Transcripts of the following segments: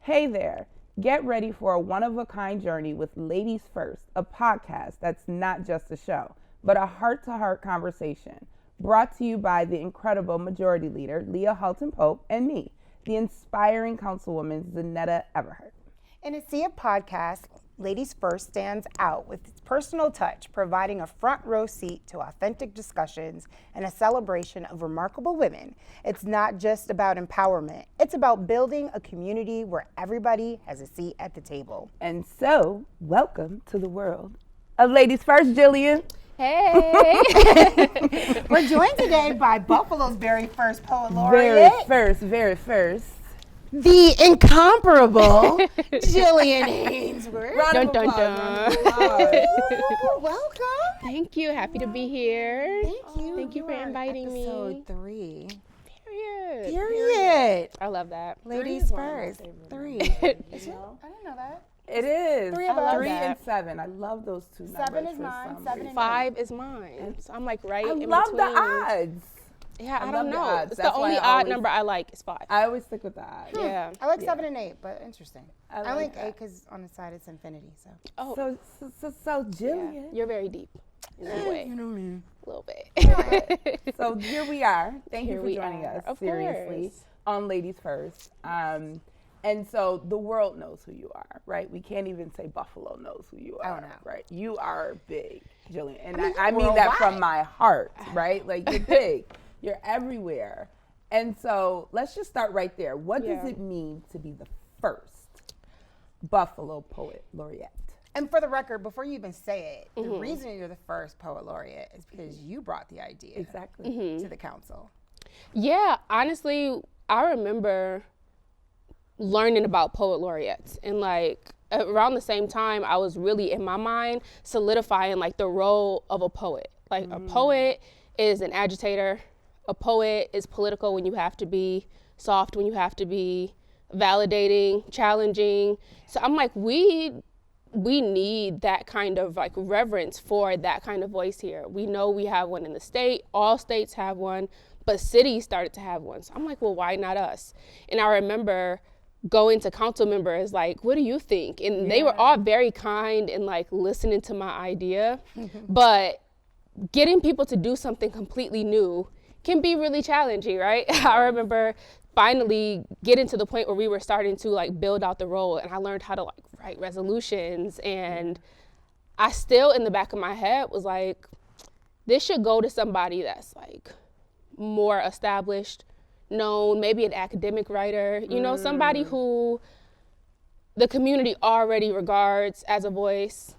Hey there. Get ready for a one-of-a-kind journey with Ladies First, a podcast that's not just a show, but a heart-to-heart conversation brought to you by the incredible majority leader, Leah Halton Pope, and me, the inspiring Councilwoman, Zanetta Everhart. In a sea of podcasts, Ladies First stands out with its personal touch, providing a front row seat to authentic discussions and a celebration of remarkable women. It's not just about empowerment, it's about building a community where everybody has a seat at the table. And so, welcome to the world of Ladies First, Jillian. Hey! We're joined today by Buffalo's very first Poet Laureate. Very first. The incomparable Jillian Hanesworth. Dun, dun, dun. Welcome. Thank you. Happy to be here. Thank you for inviting me. Episode 3. Period. I love that. Ladies first. 3. Is it? I didn't know that. It is. 3 of us. 3 and 7. I love those two numbers. 7 is for mine. some 7 reason. is 5 is mine. So I'm like right I in love between. the odds. Yeah, I love don't the know. odds. It's That's the why only I odd always- number I like is 5. I always stick with the odds. Yeah. I like Yeah. 7 and 8, but interesting. I I like that. 8 because on the side it's infinity. So. Oh, So yeah. Jillian. You're very deep in that way. You know me. A little bit. So here we are. Thank Here you for we joining are. us. Of Seriously, course. on Ladies First. And so the world knows who you are, right? We can't even say Buffalo knows who you are, no. right? You are big, Jillian. And I mean, I mean that from worldwide. my heart, right? Like, you're big. You're everywhere. And so let's just start right there. What does Yeah. it mean to be the first Buffalo Poet Laureate? And for the record, before you even say it, the reason you're the first Poet Laureate is because you brought the idea Exactly. to the council. Yeah, honestly, I remember learning about Poet Laureates, and like around the same time I was really in my mind solidifying like the role of a poet. Like a poet is an agitator, a poet is political when you have to be, soft when you have to be, validating, challenging. So I'm like, we need that kind of like reverence for that kind of voice here. We know we have one in the state, all states have one, but cities started to have one. So I'm like, well, why not us? And I remember going to council members like, what do you think? And they were all very kind and like listening to my idea, but getting people to do something completely new can be really challenging, right? I remember finally getting to the point where we were starting to like build out the role, and I learned how to like write resolutions, and I still in the back of my head was like, this should go to somebody that's like more established, known, maybe an academic writer, you know, somebody who the community already regards as a voice.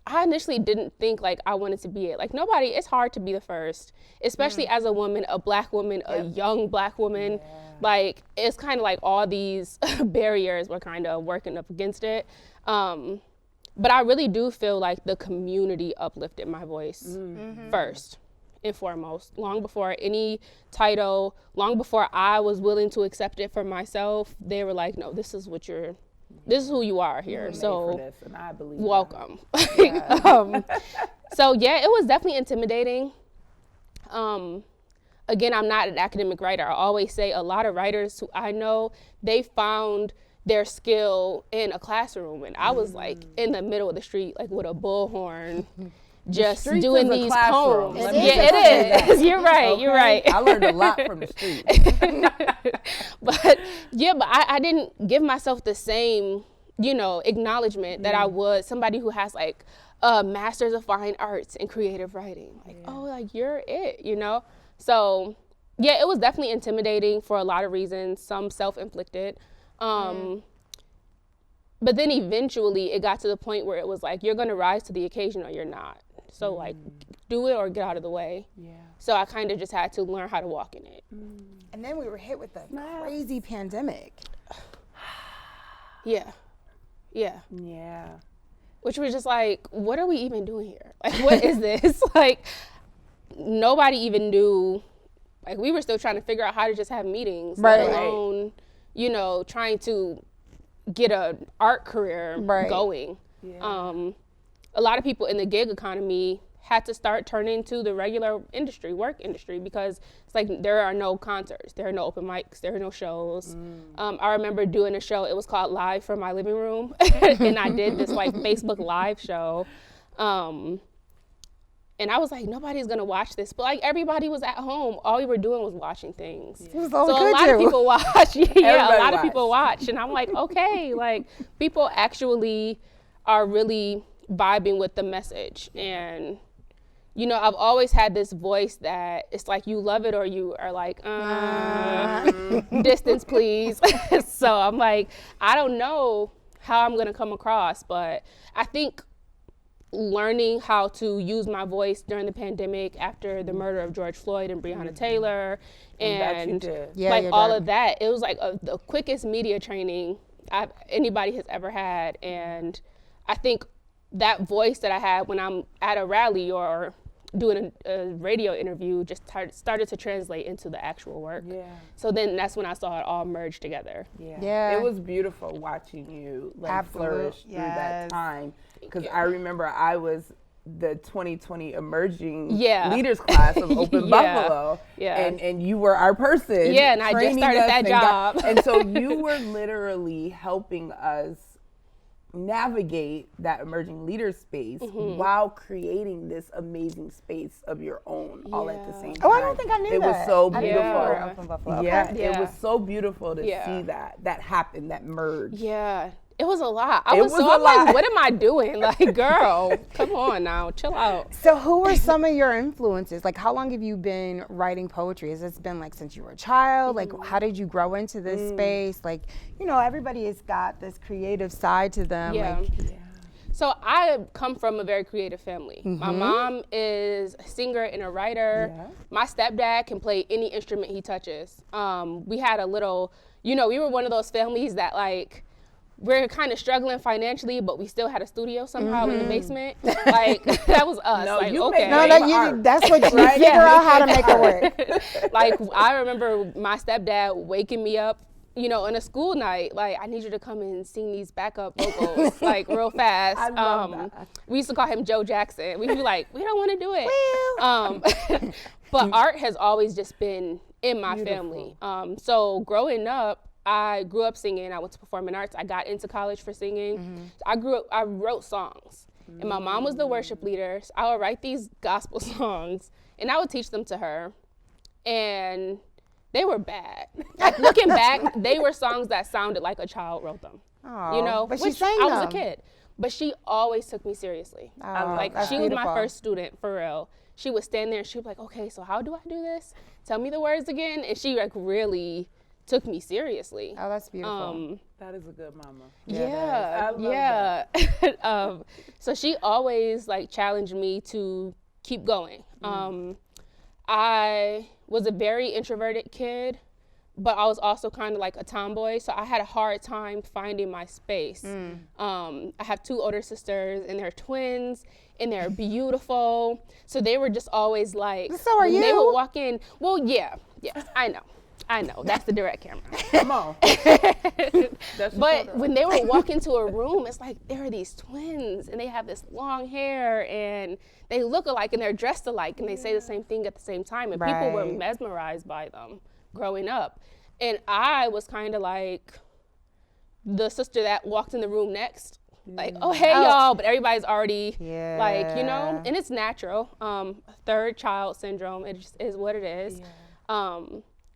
I initially didn't think like I wanted to be it. Like nobody, it's hard to be the first, especially as a woman, a Black woman, a young Black woman. Like it's kind of like all these barriers were kind of working up against it. But I really do feel like the community uplifted my voice first and foremost, long before any title, long before I was willing to accept it for myself. They were like, no, this is who you are here. You're So made for this, and I believe welcome. So yeah, it was definitely intimidating. Again, I'm not an academic writer. I always say a lot of writers who I know, they found their skill in a classroom, and I was like in the middle of the street, like with a bullhorn, just streets doing is a these classroom. poems. Let me Yeah, just say it is. that. You're right. Okay? You're right. I learned a lot from the street. But yeah, but I didn't give myself the same, you know, acknowledgement that I would somebody who has like a master's of fine arts in creative writing. Like, oh, like you're it, you know? So yeah, it was definitely intimidating for a lot of reasons, some self-inflicted. But then eventually it got to the point where it was like, you're gonna rise to the occasion or you're not. So like, do it or get out of the way. Yeah. So I kind of just had to learn how to walk in it. And then we were hit with the crazy pandemic. Yeah. Yeah. Yeah. Which was just like, what are we even doing here? Like, what is this? Like, nobody even knew. Like, we were still trying to figure out how to just have meetings, let alone, you know, trying to get an art career going. Yeah. A lot of people in the gig economy had to start turning to the regular work industry, because it's like there are no concerts, there are no open mics, there are no shows. I remember doing a show, it was called Live from My Living Room, and I did this like Facebook Live show. And I was like, nobody's gonna watch this, but like everybody was at home. All we were doing was watching things. Yeah. So a lot of people watch. Yeah, a lot of people watch, and I'm like, okay, like people actually are really vibing with the message. And you know, I've always had this voice that it's like you love it or you are like, distance, please. So I'm like, I don't know how I'm gonna come across, but I think learning how to use my voice during the pandemic after the murder of George Floyd and Breonna Taylor and like all of that, it was like the quickest media training anybody has ever had. And I think that voice that I had when I'm at a rally or doing a radio interview just started to translate into the actual work. Yeah. So then that's when I saw it all merge together. Yeah. It was beautiful watching you like flourish through that time. Because I remember I was the 2020 emerging leaders class of Open Buffalo. Yeah. And you were our person. Yeah, and I just started that job. And so you were literally helping us navigate that emerging leader space while creating this amazing space of your own all at the same time. Oh, I don't think I knew that. It was so beautiful. Open Buffalo. It was so beautiful to see that happen, that merge. Yeah. It was a lot. I was like, what am I doing? Like, girl, come on now, chill out. So who were some of your influences? Like, how long have you been writing poetry? Has this been like since you were a child? Like, how did you grow into this space? Like, you know, everybody has got this creative side to them. So I come from a very creative family. My mom is a singer and a writer. My stepdad can play any instrument he touches. We had a little, you know, we were one of those families that like, we're kind of struggling financially, but we still had a studio somehow in the basement. Like, that was us. No, like, you okay. That's what you figure out how to make it work. Like, I remember my stepdad waking me up, you know, on a school night, like, I need you to come and sing these backup vocals, like, real fast. I love that. We used to call him Joe Jackson. We'd be like, we don't want to do it. But art has always just been in my family. So growing up, I grew up singing. I went to performing arts. I got into college for singing. I wrote songs. And my mom was the worship leader. So I would write these gospel songs and I would teach them to her. And they were bad. Like, looking back, they were songs that sounded like a child wrote them. Oh, you know, but which she sang I was a them. kid. But she always took me seriously. Like, she was my first student, for real. She would stand there and she would be like, okay, so how do I do this? Tell me the words again. And she like really took me seriously. Oh, that's beautiful. That is a good mama. Yeah. So she always like challenged me to keep going. I was a very introverted kid, but I was also kind of like a tomboy, so I had a hard time finding my space. I have two older sisters, and they're twins, and they're beautiful. So they were just always like, so are you? They would walk in. Well, yeah, I know. That's the direct camera. Come on. But when they would walk into a room, it's like there are these twins, and they have this long hair, and they look alike, and they're dressed alike, and they say the same thing at the same time, and people were mesmerized by them growing up. And I was kind of like the sister that walked in the room next, like, oh, hey, y'all, but everybody's already like, you know, and it's natural. Third child syndrome, it just is what it is.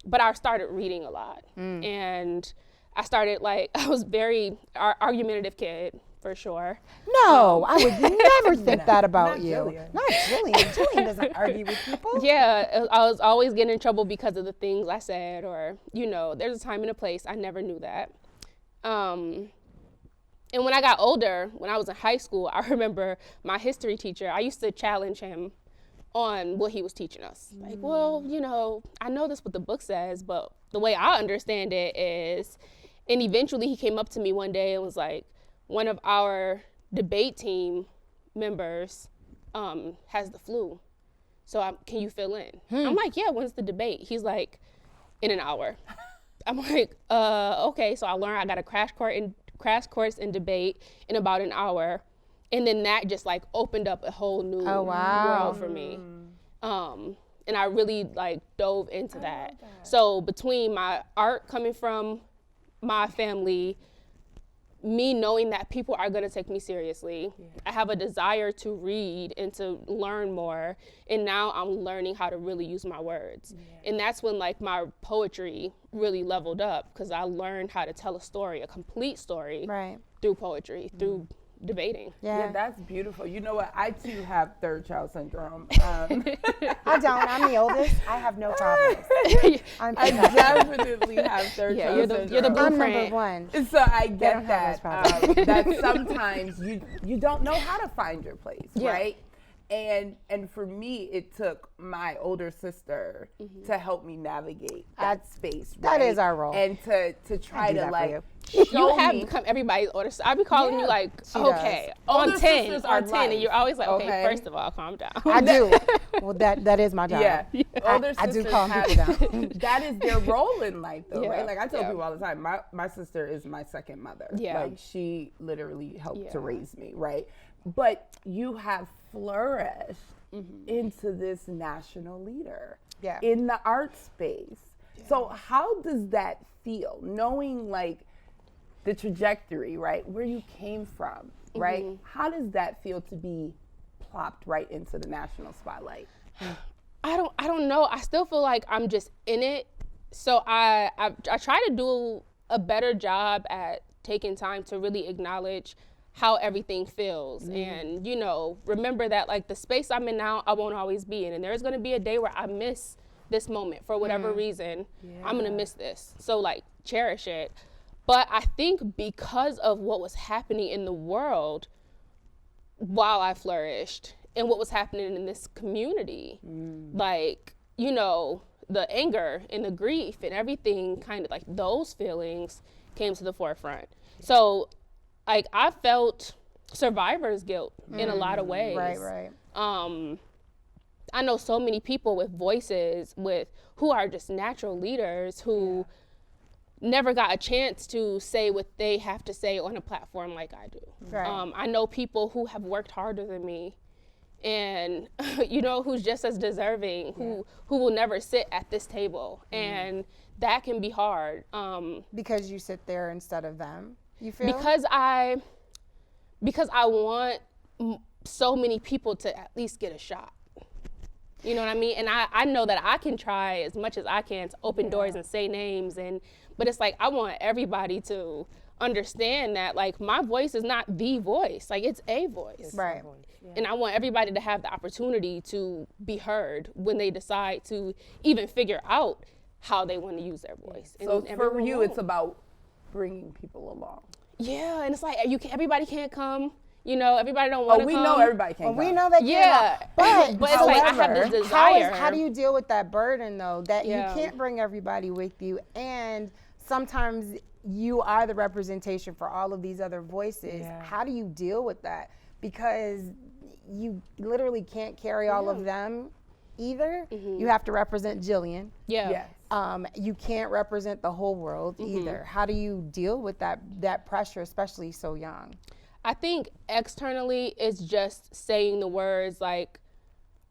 But I started reading a lot, and I started like, I was very argumentative kid, for sure. No, I would never think that about you. Jillian. Not Jillian. Jillian doesn't argue with people. Yeah, I was always getting in trouble because of the things I said, or, you know, there's a time and a place. I never knew that. And when I got older, when I was in high school, I remember my history teacher, I used to challenge him on what he was teaching us. Like, well, you know, I know this what the book says, but the way I understand it is, and eventually he came up to me one day and was like, one of our debate team members has the flu. So can you fill in? I'm like, yeah, when's the debate? He's like, in an hour. I'm like, okay. So I got a crash course in debate in about an hour. And then that just like opened up a whole new world for me. And I really like dove into that. So between my art coming from my family, me knowing that people are going to take me seriously, I have a desire to read and to learn more. And now I'm learning how to really use my words. And that's when like my poetry really leveled up, because I learned how to tell a story, a complete story, through poetry, through debating. Yeah, that's beautiful. You know what? I too have third child syndrome. I don't. I'm the oldest. I have no problems. I definitely have third child syndrome. You're the blueprint. I'm number one. So I get that. That sometimes you don't know how to find your place, right? And for me, it took my older sister to help me navigate that space. Right? That is our role. And to try to like you have become everybody's older sister. I be calling you like, okay, on 10, and you're always like, okay, first of all, calm down. I do. Well, that is my job. Yeah. Older I do sisters calm people down. That is their role in life, though, right? Like I tell people all the time, my sister is my second mother. Yeah. Like she literally helped to raise me, right? But you have flourished into this national leader in the art space. So how does that feel, knowing like the trajectory, right, where you came from, right? How does that feel to be plopped right into the national spotlight? I don't know. I still feel like I'm just in it. So I try to do a better job at taking time to really acknowledge how everything feels. And, you know, remember that like the space I'm in now, I won't always be in. And there's gonna be a day where I miss this moment for whatever reason. I'm gonna miss this. So like cherish it. But I think because of what was happening in the world while I flourished and what was happening in this community, like, you know, the anger and the grief and everything, kind of like those feelings came to the forefront. So like I felt survivor's guilt in a lot of ways. Right. I know so many people with voices who are just natural leaders who never got a chance to say what they have to say on a platform like I do. Right. I know people who have worked harder than me and, you know, who's just as deserving, who will never sit at this table. And that can be hard. Because you sit there instead of them, you feel? Because I want so many people to at least get a shot. You know what I mean? And I know that I can try as much as I can to open doors and say names, but it's like I want everybody to understand that like my voice is not the voice, like it's a voice. Right. And I want everybody to have the opportunity to be heard when they decide to even figure out how they want to use their voice. So for you, it's about bringing people along. Yeah, and it's like everybody can't come. You know, everybody don't want to come. We know everybody can't come. We know they can't. But it's however, like I have this desire. How do you deal with that burden, though, that you can't bring everybody with you, and sometimes you are the representation for all of these other voices. How do you deal with that? Because you literally can't carry all of them either. You have to represent Jillian. You can't represent the whole world either. How do you deal with that pressure, especially so young? I think externally it's just saying the words like,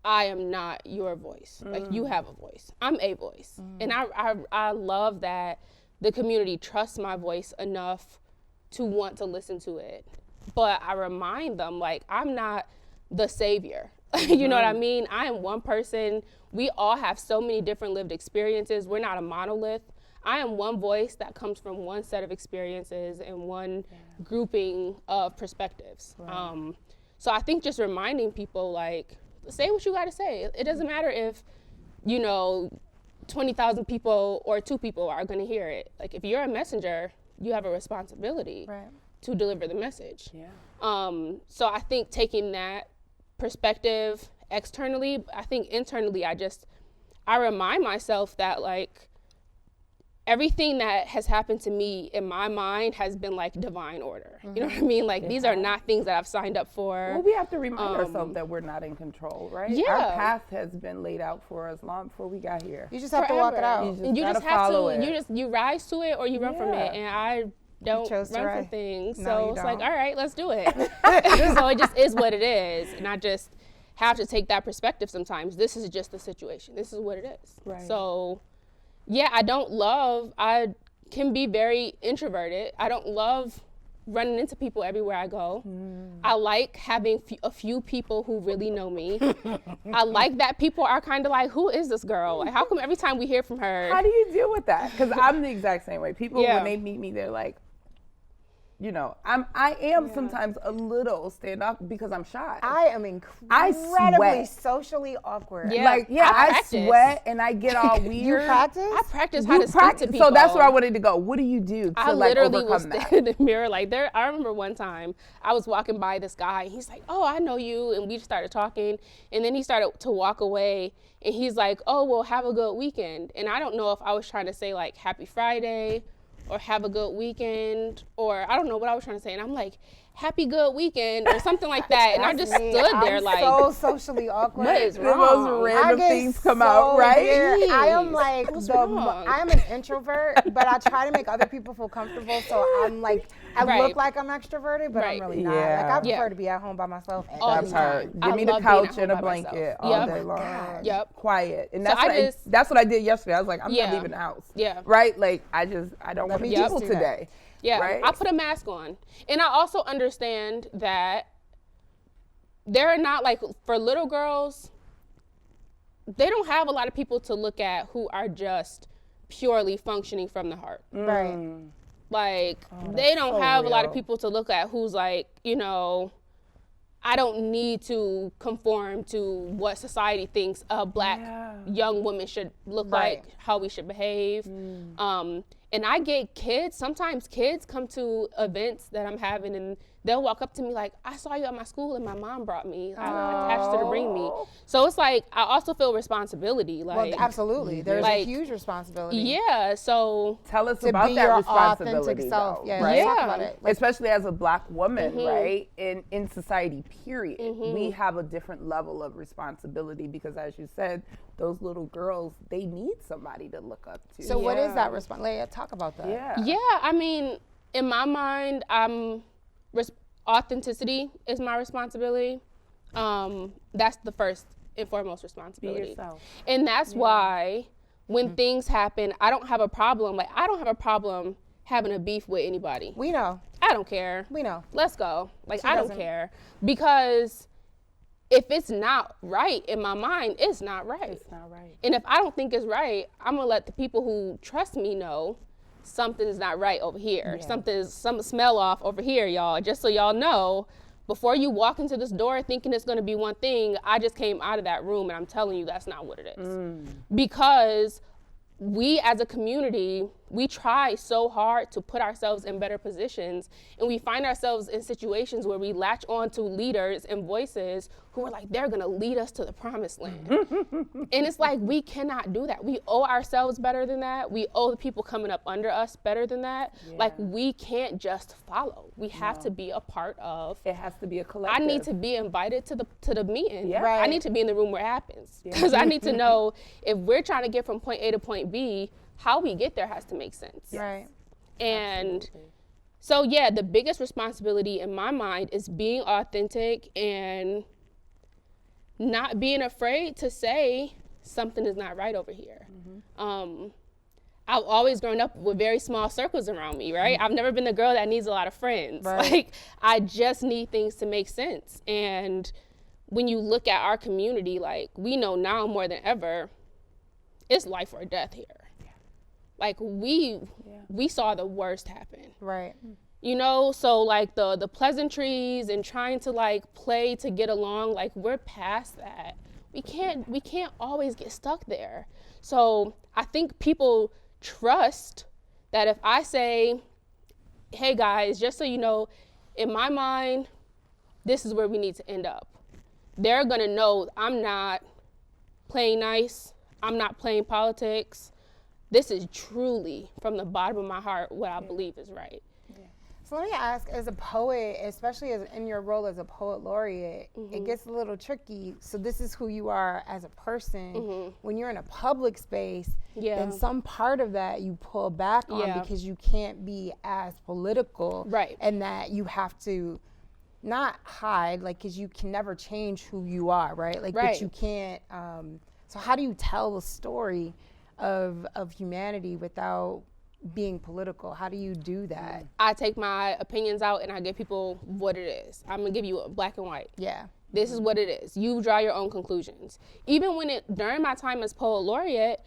I am not your voice. Like you have a voice. I'm a voice. And I love that the community trusts my voice enough to want to listen to it. But I remind them like, I'm not the savior. You know what I mean? I am one person. We all have so many different lived experiences. We're not a monolith. I am one voice that comes from one set of experiences and one grouping of perspectives. Right. So I think just reminding people, like, say what you got to say. It doesn't matter if, 20,000 people or 2 people are going to hear it. Like, if you're a messenger, you have a responsibility to deliver the message. So I think taking that perspective externally, I think internally, I remind myself that, like, everything that has happened to me in my mind has been like divine order. You know what I mean? Like these are not things that I've signed up for. Well, we have to remind ourselves that we're not in control, right? Our path has been laid out for us long before we got here. You just have to walk it out. You just have to, you rise to it or you run from it. And I don't chose to run write. from things. No, So you it's like, don't. all right, let's do it. So it just is what it is. And I just have to take that perspective sometimes. This is just the situation. This is what it is. Right. So, yeah, I can be very introverted. I don't love running into people everywhere I go. I like having a few people who really know me. I like that people are kind of like, who is this girl? Like, how come every time we hear from her? How do you deal with that? Because I'm the exact same way. People, Yeah. when they meet me, they're like, you know, I am sometimes a little standoff because I'm shy. I am I incredibly sweat. socially awkward. Yeah. Like, yeah, I I practice. sweat and I get all weird. You practice? I practice how You to speak to people. So that's where I wanted to go. What do you do to I like literally will overcome stand that? in the mirror like there. I remember one time I was walking by this guy. And he's like, "Oh, I know you," and we just started talking. And then he started to walk away, and he's like, "Oh, well, have a good weekend." And I don't know if I was trying to say like Happy Friday, or have a good weekend, or I don't know what I was trying to say. And I'm like, "Happy good weekend," or something like that. And I just Me. stood there I'm like, so socially awkward. "What is The most wrong?" random get things come so out, right? weird. I am Jeez, like what's the wrong? I'm an introvert, but I try to make other people feel comfortable. So I'm like I Right. look like I'm extroverted, but Right. I'm really not. Yeah. Like I prefer Yeah. to be at home by myself. All That's the her. time. Give I me the love being at couch home and a by blanket myself. all Yep. day long. God. Yep. Quiet. And So that's that's what I did yesterday. I was like, I'm Yeah. not leaving the house. Yeah. Right? Like I don't want to me meet just people do that. today. Yeah, Right? I put a mask on. And I also understand that there are not, like, for little girls, they don't have a lot of people to look at who are just purely functioning from the heart. Right. Like, they don't so have a lot of real. people to look at who's like, you know, I don't need to conform to what society thinks a black young woman should look Right. like, how we should behave. And I get sometimes kids come to events that I'm having and they'll walk up to me like, "I saw you at my school and my mom brought me. I asked her to bring me." So it's like, I also feel responsibility. Like, Well, absolutely. There's Like, a huge responsibility. yeah, so Tell us To about be that your responsibility, authentic self. though, Yeah, right? let's talk about it. Like, Especially as a black woman, Mm-hmm. right? In society, period. We have a different level of responsibility because, as you said, those little girls, they need somebody to look up to. so what is that response? Leah, talk about that. Yeah. I mean, in my mind, authenticity is my responsibility. That's the first and foremost responsibility. yourself. And that's why when things happen, I don't have a problem. Like, I don't have a problem having a beef with anybody. We know. I don't care. We know. Let's go. Like, She I don't doesn't. care. Because if it's not right in my mind, it's not right. It's not right. And if I don't think it's right, I'm gonna let the people who trust me know something's not right over here. Some smell off over here, y'all. Just so y'all know, before you walk into this door thinking it's gonna be one thing, I just came out of that room and I'm telling you that's not what it is. Because we as a community, we try so hard to put ourselves in better positions, and we find ourselves in situations where we latch on to leaders and voices who are like, they're gonna lead us to the promised land. And it's like, we cannot do that. We owe ourselves better than that. We owe the people coming up under us better than that. Like, we can't just follow. We have to be a part of. It has to be a I collective. need to be invited to the meeting. Yeah. Right. I need to be in the room where it happens. Because I need to know if we're trying to get from point A to point B, how we get there has to make sense. Right. And so, yeah, the biggest responsibility in my mind is being authentic and not being afraid to say something is not right over here. I've always grown up with very small circles around me, right? I've never been the girl that needs a lot of friends. Right. Like, I just need things to make sense. And when you look at our community, like, we know now more than ever, it's life or death here. Like, we saw the worst happen. Right. You know, so like the pleasantries and trying to like play to get along, like, we're past that. We can't always get stuck there. So I think people trust that if I say, "Hey guys, just so you know, in my mind, this is where we need to end up," they're gonna know I'm not playing nice, I'm not playing politics. This is truly, from the bottom of my heart, what I believe is right. So let me ask, as a poet, especially in your role as a poet laureate, it gets a little tricky. So this is who you are as a person. When you're in a public space, then some part of that you pull back on because you can't be as political. Right. And that you have to not hide, like, because you can never change who you are, right? Like, but you can't, so how do you tell the story of humanity without being political? How do you do that? I take my opinions out and I give people what it is. I'm gonna give you a black and white. Yeah. This is what it is. You draw your own conclusions. Even during my time as Poet Laureate,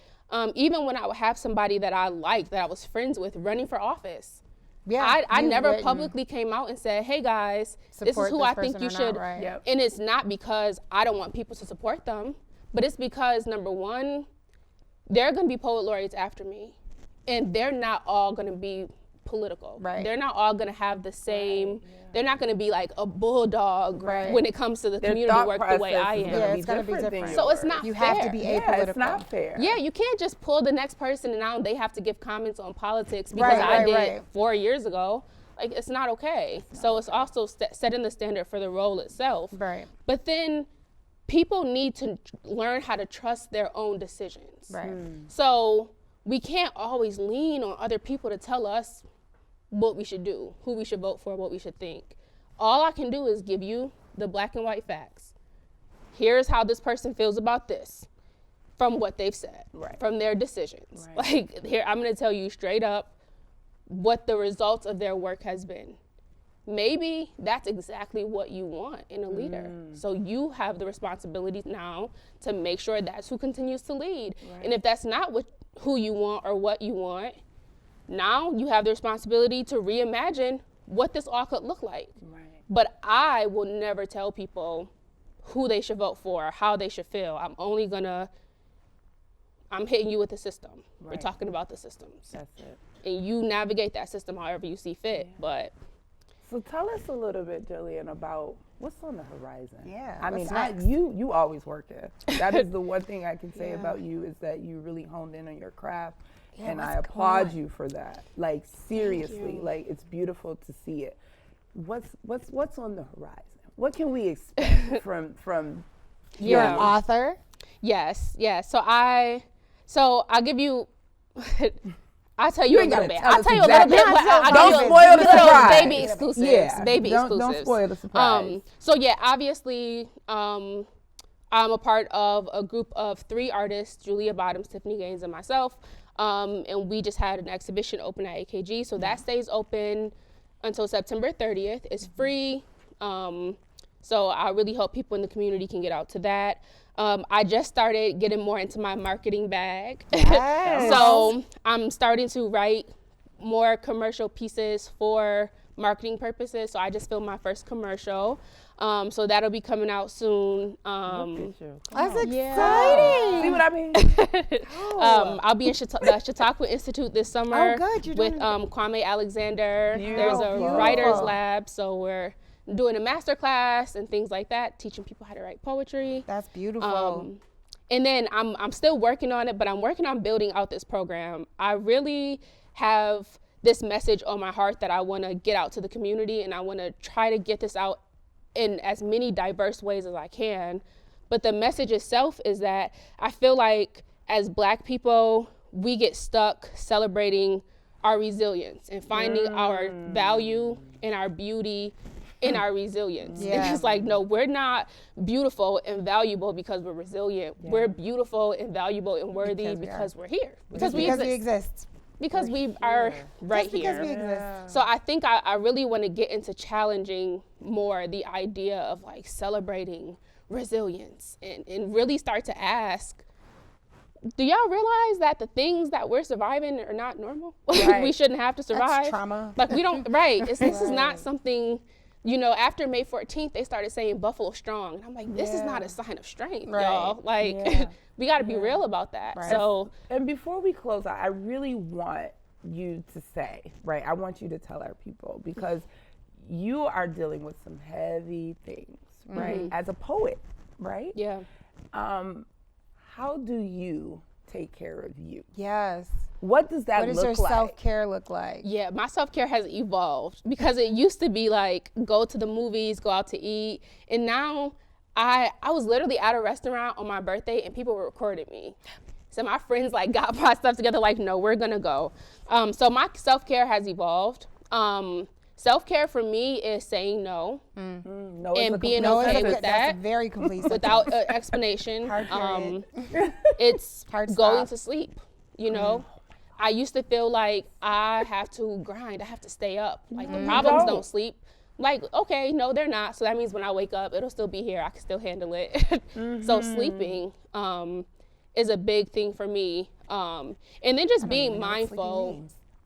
even when I would have somebody that I liked, that I was friends with, running for office, I never publicly came out and said, hey guys, this is who I think you should. Right. And it's not because I don't want people to support them, but it's because, number one, there are gonna be Poet Laureates after me. And they're not all going to be political. Right. They're not all going to have the same, they're not going to be like a bulldog when it comes to the community work the way I am. Yeah, it's going to be different. So it's not you fair. have to be apolitical. It's not fair. Yeah, you can't just pull the next person and now they have to give comments on politics because I did 4 years ago. Like, it's not okay. So it's also setting the standard for the role itself. Right. But then people need to learn how to trust their own decisions. Right. So we can't always lean on other people to tell us what we should do, who we should vote for, what we should think. All I can do is give you the black and white facts. Here's how this person feels about this from what they've said, from their decisions. Like, here, I'm gonna tell you straight up what the results of their work has been. Maybe that's exactly what you want in a leader. So you have the responsibility now to make sure that's who continues to lead. And if that's not who you want or what you want, now you have the responsibility to reimagine what this all could look like. But I will never tell people who they should vote for, how they should feel. I'm hitting you with the system. We're talking about the systems. That's it. And you navigate that system however you see fit. But so tell us a little bit, Jillian, about what's on the horizon. Yeah. I mean, what's next? you always work there. That is the one thing I can say about you, is that you really honed in on your craft, and I applaud you for that. Like, seriously, like, it's beautiful to see it. What's on the horizon? What can we expect from You're an author? Yes. So I'll give you. I'll tell you a little bit. I'll tell you a little bit. Don't spoil the surprise. Baby exclusives. Yeah. Baby exclusives. Don't spoil the surprise. So yeah, obviously, I'm a part of a group of 3 artists: Julia Bottoms, Tiffany Gaines, and myself. And we just had an exhibition open at AKG. So that stays open until September 30th. It's free. So I really hope people in the community can get out to that. I just started getting more into my marketing bag. Yes. So I'm starting to write more commercial pieces for marketing purposes. So I just filmed my first commercial. So that'll be coming out soon. That's exciting. See what I mean? I'll be in the Chautauqua Institute this summer with Kwame Alexander. There's a writer's lab, so we're doing a master class and things like that, teaching people how to write poetry. That's beautiful. And then I'm still working on it, but I'm working on building out this program. I really have this message on my heart that I want to get out to the community, and I want to try to get this out in as many diverse ways as I can. But the message itself is that I feel like as Black people, we get stuck celebrating our resilience and finding our value and our beauty in our resilience. Yeah. And it's like, no, we're not beautiful and valuable because we're resilient. Yeah. We're beautiful and valuable and worthy because we're here. Because we exist. Because we are right here. Because we exist. So I think I really want to get into challenging more the idea of like celebrating resilience and really start to ask, do y'all realize that the things that we're surviving are not normal? Right. We shouldn't have to survive. That's trauma. Like we don't, right. This is not something, you know, after May 14th, they started saying Buffalo Strong. And I'm like, this is not a sign of strength, y'all. Like, we got to be real about that. Right. So, and before we close out, I really want you to say, right, I want you to tell our people, because you are dealing with some heavy things, right, as a poet, right? Yeah. How do you take care of you. Yes. What does that What look does your like? self-care look like? Yeah, my self-care has evolved because it used to be like go to the movies, go out to eat, and now I was literally at a restaurant on my birthday and people were recording me. So my friends like got my stuff together like, no, we're gonna go. So my self-care has evolved. Self-care for me is saying no, No, and being okay with That's that a very complete without an explanation. Hard period. It's Hard going stop. to sleep, you know? I used to feel like I have to grind, I have to stay up. Like the problems don't sleep. Like, okay, no, they're not. So that means when I wake up, it'll still be here. I can still handle it. So sleeping is a big thing for me. And then just being mindful.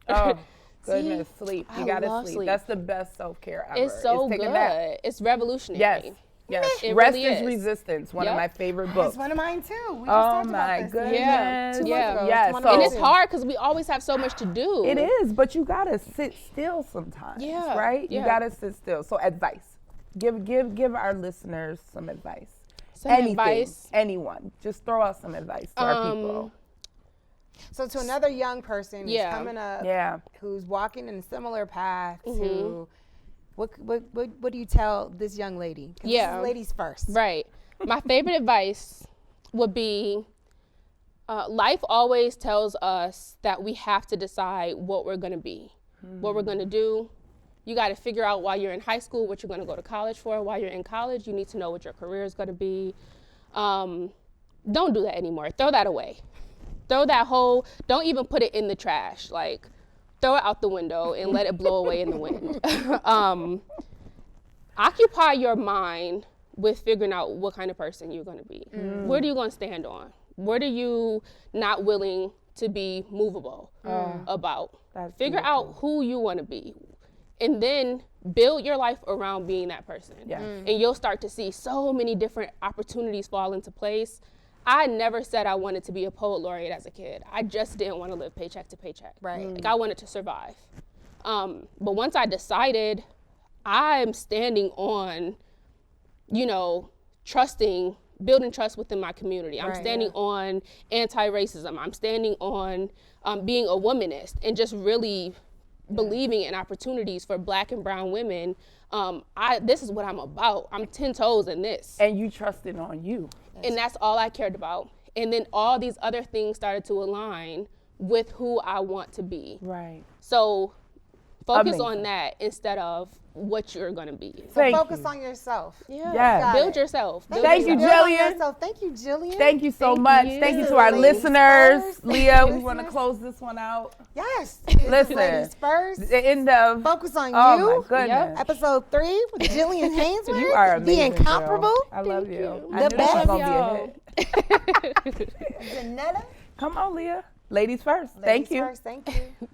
Oh, goodness, sleep. You I gotta love sleep. sleep. That's the best self-care ever. It's so take good. a nap. It's revolutionary. Yes. Yes. It Rest really is is. Resistance, one of Yep. my favorite That's books. one of mine too. We just Oh talked my about this. goodness. Yeah. 2 months Yeah. ago. Yeah, It's one so- of And those it's hard because we always have so much to do. It is, but you gotta sit still sometimes. Yeah, Right? You yeah. gotta sit still. So advice. Give our listeners some advice. Some Anything, advice. anyone. Just throw out some advice to our people. So to another young person who's Yeah. coming up, Yeah. who's walking in a similar path Mm-hmm. to, what do you tell this young lady? 'Cause Yeah. this is ladies first. Right. My favorite advice would be life always tells us that we have to decide what we're going to be, what we're going to do. You got to figure out while you're in high school what you're going to go to college for. While you're in college, you need to know what your career is going to be. Don't do that anymore. Throw that away. Throw that whole, don't even put it in the trash. Like, throw it out the window and let it blow away in the wind. Occupy your mind with figuring out what kind of person you're going to be. What are you going to stand on? What are you not willing to be movable about? That's Figure out who you want to be. And then build your life around being that person. Yes. And you'll start to see so many different opportunities fall into place. I never said I wanted to be a poet laureate as a kid. I just didn't want to live paycheck to paycheck. Right. Like I wanted to survive. But once I decided, I'm standing on, trusting, building trust within my community. I'm Right, standing on anti-racism. I'm standing on being a womanist and just really believing in opportunities for Black and brown women. This is what I'm about. I'm 10 toes in this. And you trusted on you. And that's all I cared about. And then all these other things started to align with who I want to be. Right. So focus Amazing. on that instead of what you're gonna be. So Thank focus you. on yourself. Yeah. Yes. Build yourself. Build Thank you, yourself. Build on Jillian. yourself. Thank you, Jillian. Thank you so Thank much. you. Thank you This to is our Ladies listeners. First. Leah, we want to close this one out. Yes. This is Listen. Ladies first. The end of. Focus on Oh you. my goodness. Episode 3 with Jillian Hanesworth. You are The amazing. incomparable. Girl. I love you. you. I The knew this was best. gonna be a hit. Janetta. Come on, Leah. Ladies first. Ladies Thank you. First. Thank you.